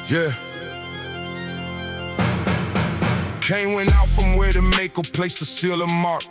Yeah. Cain went out from where the Maker placed a seal and mark.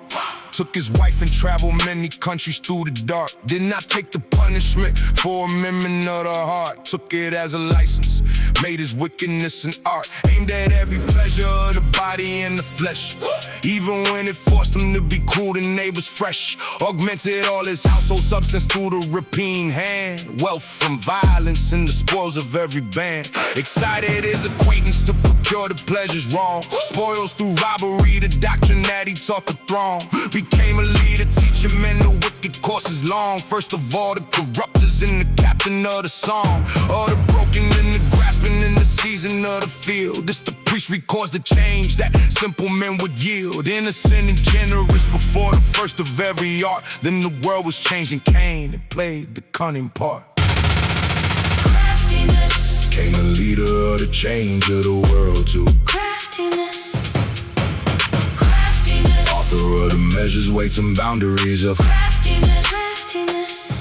Took his wife and traveled many countries through the dark. Did not take the punishment for amendment of the heart. Took it as a license, made his wickedness an art. Aimed at every pleasure of the body and the flesh. Even when it forced him to be cool to neighbors fresh. Augmented all his household substance through the rapine hand. Wealth from violence and the spoils of every band. Excited his acquaintance to procure the pleasures wrong. Spoils through robbery, the doctrine that he taught the throng. Became a leader, teaching men the wicked course is long. First of all, the corruptors and the captain of the song. All the broken and the grasping in the season of the field. This the priest records the change that simple men would yield. Innocent and generous before the first of every art. Then the world was changed and Cain and played the cunning part. Craftiness. Cain the leader of the change of the world too. Craftiness. Author of the measures, weights, and boundaries of craftiness. Craftiness.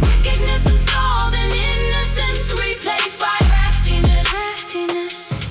Wickedness installed and innocence replaced by craftiness. Craftiness.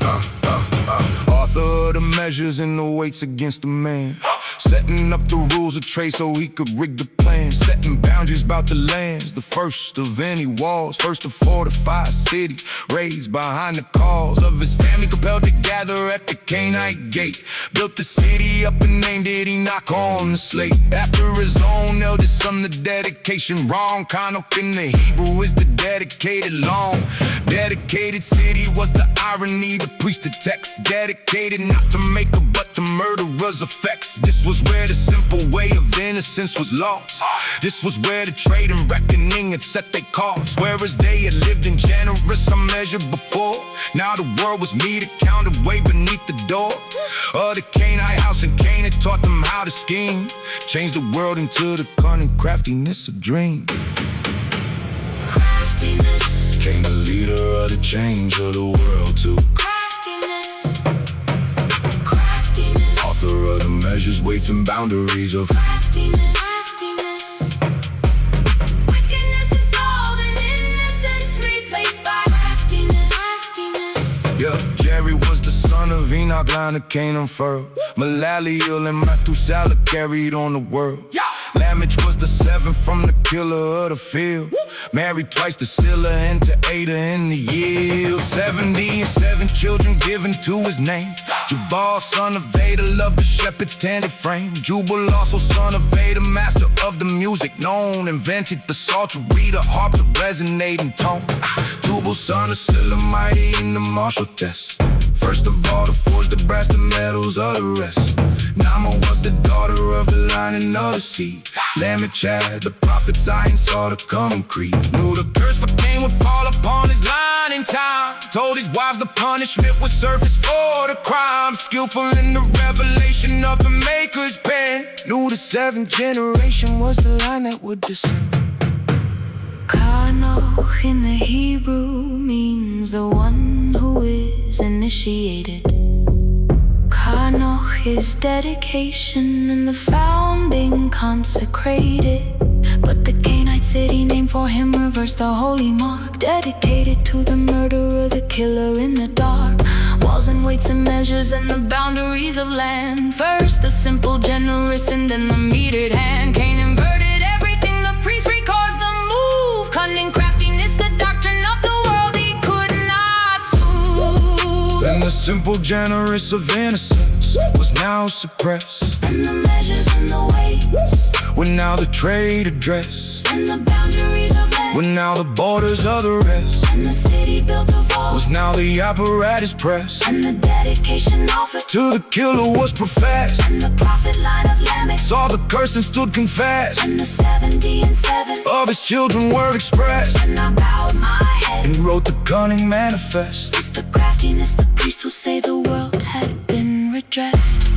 Author of the measures and the weights against the man. Setting up the rules of trade so he could rig the plan. Setting boundaries about the lands, the first of any walls. First to fortify a city, raised behind the cause of his family. Compelled to gather at the Cainite gate. Built the city up and named it Enoch on the slate. After his own eldest son, the dedication wrong. Khanokh in the Hebrew is the dedicated long. Dedicated city was the irony, the priesthood text. Dedicated not to maker but to murderers' effects. This was where the simple way of innocence was lost. This was where the trade and reckoning had set their cost. Whereas they had lived in generous, unmeasured before. Now the world was meted, counted way beneath the door of the Cainite house, and Cain had taught them how to scheme. Changed the world into the cunning craftiness of dream. Craftiness. Cain the leader of the change of the world too. Craftiness. Craftiness. Author of the measures, weights, and boundaries of craftiness. Craftiness. Wickedness installed and innocence replaced by craftiness. Craftiness. Yeah, Jerry was the son of Enoch, line of Cain unfurled. Malaliel and Mathusela carried on the world. Lamech was the seventh from the killer of the field. Married twice to Silla and to Ada in the yield. 77 children given to his name. Jubal, son of Ada, loved the shepherd's tender frame. Jubal, also son of Ada, master of the music known. Invented the psaltery, the harp, the resonating tone. Tubal, son of Silla, mighty in the martial test. First of all to forge the brass, the metals of the rest. Naamah was the daughter of the lion of the sea. Lamech had the prophet's eye and saw the coming creep. Knew the curse for Cain would fall upon his line in time. Told his wives the punishment would surface for the crime. Skillful in the revelation of the Maker's pen. Knew the seventh generation was the line that would descend. Khanokh in the Hebrew means the one who is initiated. Khanokh is dedication and the founding consecrated. But the Cainite city name for him reversed the holy mark. Dedicated to the murderer, the killer in the dark. Walls and weights and measures and the boundaries of land. First the simple generous and then the metered hand. Cain inverted everything, the priest records the move. Cunning craftiness, the doctrine of the world he could not soothe. Then the simple generous of innocence was now suppressed. And the measures and the weights When now the trade addressed. and the boundaries of land. When now the borders of the rest. And the city built of all. Was now the apparatus pressed. And the dedication offered. To the killer was professed. And the prophet line of Lamech. Saw the curse and stood confessed. And the 70 and 7 of his children were expressed. And I bowed my head And wrote the cunning manifest. It's the craftiness, the priest will say the world had been redressed.